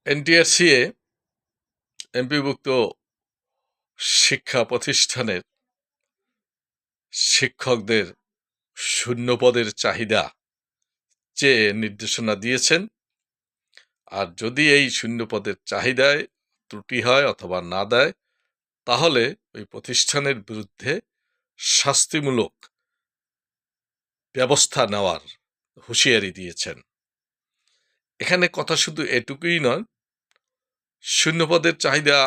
NTRCA এমপিভুক্ত শিক্ষা প্রতিষ্ঠানের শিক্ষকদের শূন্যপদের চাহিদা চেয়ে নির্দেশনা দিয়েছেন। আর যদি এই শূন্যপদের চাহিদায় ত্রুটি হয় অথবা না দেয়, তাহলে ওই প্রতিষ্ঠানের বিরুদ্ধে শাস্তিমূলক ব্যবস্থা নেওয়ার হুঁশিয়ারি দিয়েছেন। এখানে কথা শুধু এটুকুই নয়, শূন্যপদের চাহিদা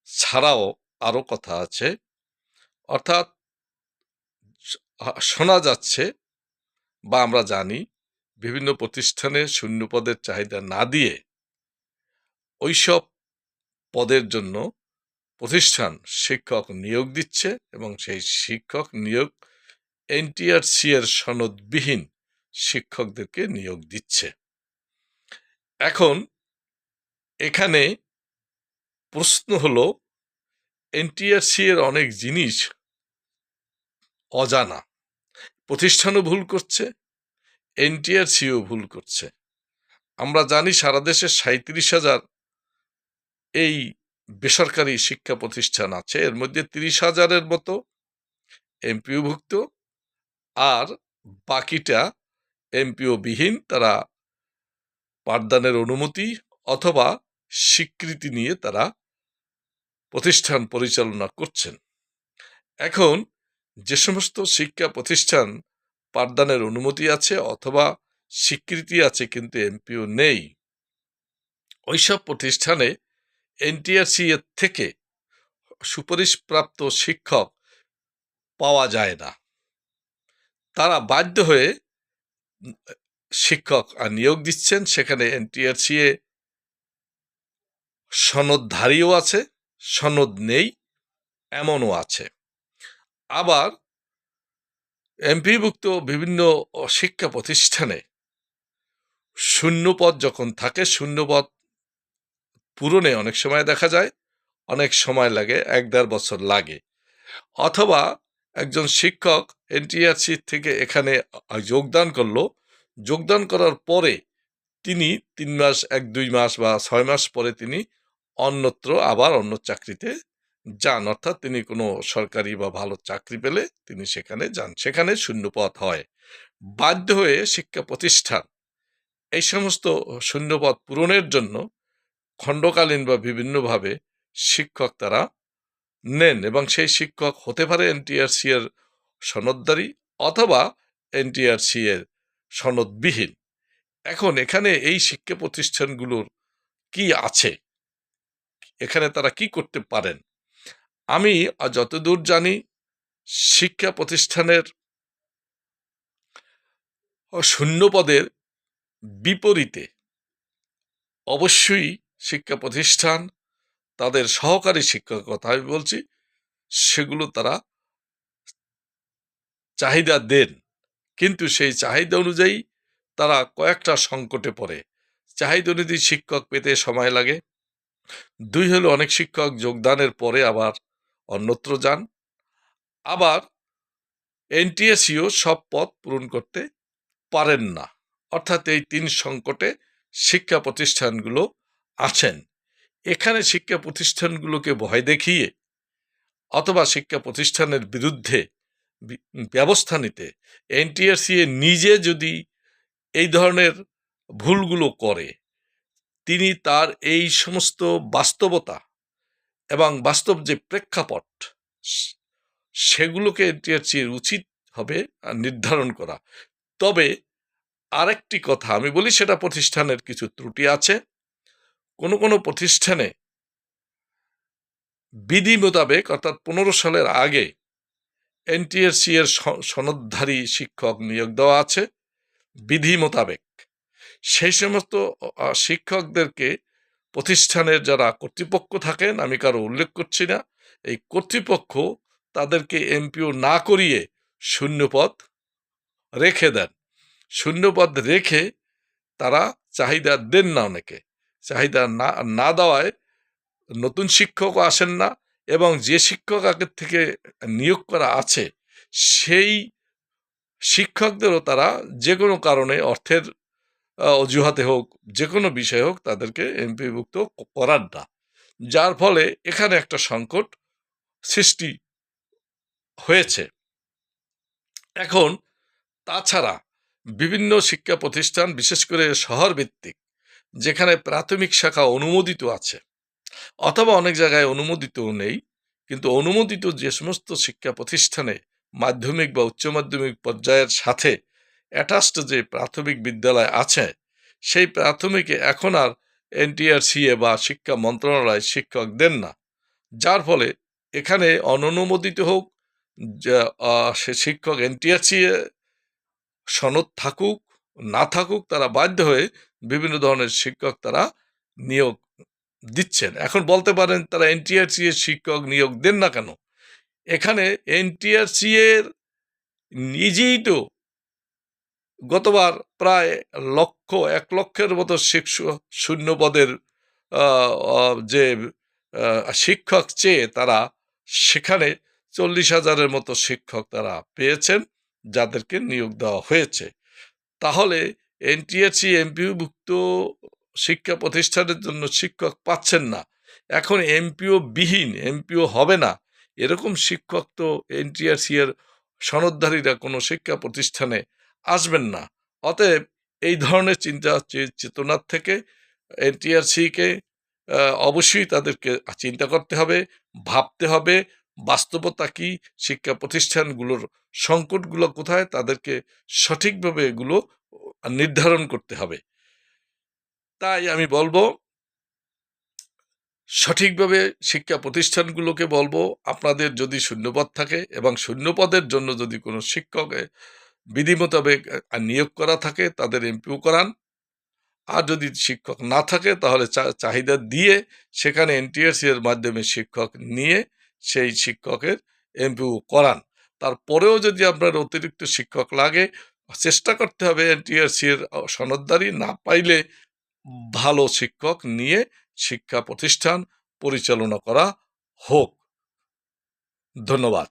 ছাড়াও আরও কথা আছে। অর্থাৎ শোনা যাচ্ছে বা আমরা জানি, বিভিন্ন প্রতিষ্ঠানে শূন্যপদের চাহিদা না দিয়ে ওইসব পদের জন্য প্রতিষ্ঠান শিক্ষক নিয়োগ দিচ্ছে এবং সেই শিক্ষক নিয়োগ এনটিআরসি এর সনদবিহীন শিক্ষকদেরকে নিয়োগ দিচ্ছে। এখন এখানে প্রশ্ন হলো, এনটিআরসি এর অনেক জিনিস অজানা, প্রতিষ্ঠানও ভুল করছে, এনটিআরসিও ভুল করছে। আমরা জানি সারা দেশে 37,000 এই বেসরকারি শিক্ষা প্রতিষ্ঠান আছে, এর মধ্যে 30,000-এর মতো এমপিওভুক্ত, আর বাকিটা এমপিও বিহীন। তারা পাঠদানের অনুমতি অথবা স্বীকৃতি নিয়ে তারা প্রতিষ্ঠান পরিচালনা করছেন। এখন যে সমস্ত শিক্ষা প্রতিষ্ঠান পাঠদানের অনুমতি আছে অথবা স্বীকৃতি আছে কিন্তু এমপিও নেই, ওইসব প্রতিষ্ঠানে এনটিআরসি এর থেকে সুপারিশপ্রাপ্ত শিক্ষক পাওয়া যায় না। তারা বাধ্য হয়ে শিক্ষক নিয়োগ দিচ্ছেন, সেখানে এনটিআরসি সনদধারীও আছে, সনদ নেই এমনও আছে। আবার এমপিভুক্ত বিভিন্ন শিক্ষা প্রতিষ্ঠানে শূন্যপদ যখন থাকে, শূন্যপদ পূরণে অনেক সময় দেখা যায় অনেক সময় লাগে, 1-1.5 বছর লাগে। অথবা একজন শিক্ষক এনটিআরসি থেকে এখানে যোগদান করলো, যোগদান করার পরে তিনি 3 মাস, 1-2 মাস বা 6 মাস পরে তিনি অন্যত্র আবার অন্য চাকরিতে যান। অর্থাৎ তিনি কোনো সরকারি বা ভালো চাকরি পেলে তিনি সেখানে যান, সেখানে শূন্যপদ হয়। বাধ্য হয়ে শিক্ষা প্রতিষ্ঠান এই সমস্ত শূন্যপদ পূরণের জন্য খণ্ডকালীন বা বিভিন্নভাবে শিক্ষক তারা নেন, এবং সেই শিক্ষক হতে পারে এনটিআরসি এর সনদধারী অথবা এনটিআরসি এর সনদবিহীন। এখন এখানে এই শিক্ষা প্রতিষ্ঠানগুলোর কি আছে, এখানে তারা কি করতে পারেন? আমি যতদূর জানি, শিক্ষা প্রতিষ্ঠানের শূন্যপদের বিপরীতে অবশ্যই শিক্ষা প্রতিষ্ঠান তাদের সহকারী শিক্ষকের কথা আমি বলছি, সেগুলো তারা চাহিদা দেন, কিন্তু সেই চাহিদা অনুযায়ী তারা কয়েকটা সংকটে পড়ে। চাহিদা অনুযায়ী শিক্ষক পেতে সময় লাগে। 2 হলো অনেক শিক্ষক যোগদানের পরে আবার অন্যত্র যান। আবার এনটিএসিও সব পদ পূরণ করতে পারেন না। অর্থাৎ এই 3 সংকটে শিক্ষা প্রতিষ্ঠানগুলো আছেন। এখানে শিক্ষা প্রতিষ্ঠানগুলোকে ভয় দেখিয়ে অথবা শিক্ষা প্রতিষ্ঠানের বিরুদ্ধে ব্যবস্থা নিতে এনটিআরসি নিজে যদি এই ধরনের ভুলগুলো করে, তিনি তার এই সমস্ত বাস্তবতা এবং বাস্তব যে প্রেক্ষাপট, সেগুলোকে এনটিআরসি উচিত হবে নির্ধারণ করা। তবে আরেকটি কথা আমি বলি, সেটা প্রতিষ্ঠানের কিছু ত্রুটি আছে। কোনো প্রতিষ্ঠানে বিধি মোতাবেক, অর্থাৎ 15 সালের আগে এনটিআরসি এর সনদধারী শিক্ষক নিয়োগ দেওয়া আছে বিধি মোতাবেক। সেই সমস্ত শিক্ষকদেরকে প্রতিষ্ঠানের যারা কর্তৃপক্ষ থাকেন, আমি কারো উল্লেখ করছি না, এই কর্তৃপক্ষ তাদেরকে এমপিও না করিয়ে শূন্যপদ রেখে দেন। শূন্যপদ রেখে তারা চাহিদা দেন না, অনেকে চাহিদা না দেওয়ায় নতুন শিক্ষকও আসেন না, এবং যে শিক্ষক আগের থেকে নিয়োগ করা আছে সেই শিক্ষকদেরও তারা যে কোনো কারণে অর্থের অজুহাতে হোক, যে কোনো বিষয় হোক, তাদেরকে এমপিভুক্ত করার না, যার ফলে এখানে একটা সংকট সৃষ্টি হয়েছে। এখন তাছাড়া বিভিন্ন শিক্ষা প্রতিষ্ঠান, বিশেষ করে শহর ভিত্তিক, যেখানে প্রাথমিক শাখা অনুমোদিত আছে অথবা অনেক জায়গায় অনুমোদিতও নেই, কিন্তু অনুমোদিত যে সমস্ত শিক্ষা প্রতিষ্ঠানে মাধ্যমিক বা উচ্চ মাধ্যমিক পর্যায়ের সাথে অ্যাটাচড যে প্রাথমিক বিদ্যালয় আছে, সেই প্রাথমিকে এখন আর এনটিআরসিএ বা শিক্ষা মন্ত্রণালয় শিক্ষক দেন না, যার ফলে এখানে অননুমোদিত হোক, সে শিক্ষক এনটিআরসিএ সনদ থাকুক না থাকুক, তারা বাধ্য হয়ে বিভিন্ন ধরনের শিক্ষক তারা নিয়োগ দিচ্ছেন। এখন বলতে পারেন তারা এনটিআরসি এর শিক্ষক নিয়োগ দেন না কেন? এখানে এনটিআরসি এর নিজেই তো গতবার প্রায় 1 লক্ষের মতো শূন্য পদের যে শিক্ষক চেয়ে তারা সেখানে 40,000-এর মতো শিক্ষক তারা পেয়েছেন, যাদেরকে নিয়োগ দেওয়া হয়েছে। তাহলে এনটিআরসি এমপিওভুক্ত শিক্ষা প্রতিষ্ঠানের জন্য শিক্ষক পাচ্ছেন না, এখন এমপিও বিহীন, এমপিও হবে না, এরকম শিক্ষক তো এনটিআরসি এর সনদধারীরা কোনো শিক্ষা প্রতিষ্ঠানে আসবেন না। অতএব এই ধরনের চিন্তা চেতনার থেকে এনটিআরসিকে অবশ্যই তাদেরকে চিন্তা করতে হবে, ভাবতে হবে, বাস্তবতা কি, শিক্ষা প্রতিষ্ঠানগুলোর সংকটগুলো কোথায়, তাদেরকে সঠিকভাবে এগুলো নির্ধারণ করতে হবে। তাই আমি বলবো, সঠিকভাবে শিক্ষা প্রতিষ্ঠানগুলোকে বলবো, আপনাদের যদি শূন্যপদ থাকে এবং শূন্যপদের জন্য যদি কোনো শিক্ষক বিধি মোতাবেক নিয়োগ করা থাকে, তাদের এমপিও করান। আর যদি শিক্ষক না থাকে, তাহলে চাহিদা দিয়ে সেখানে এনটিআরসি এর মাধ্যমে শিক্ষক নিয়ে সেই শিক্ষকের এমপিও করান। তারপরেও যদি আপনার অতিরিক্ত শিক্ষক লাগে, চেষ্টা করতে হবে এনটিআরসি এর সনদদারি না পাইলে ভালো শিক্ষক নিয়ে শিক্ষা প্রতিষ্ঠান পরিচালনা করা হোক। ধন্যবাদ।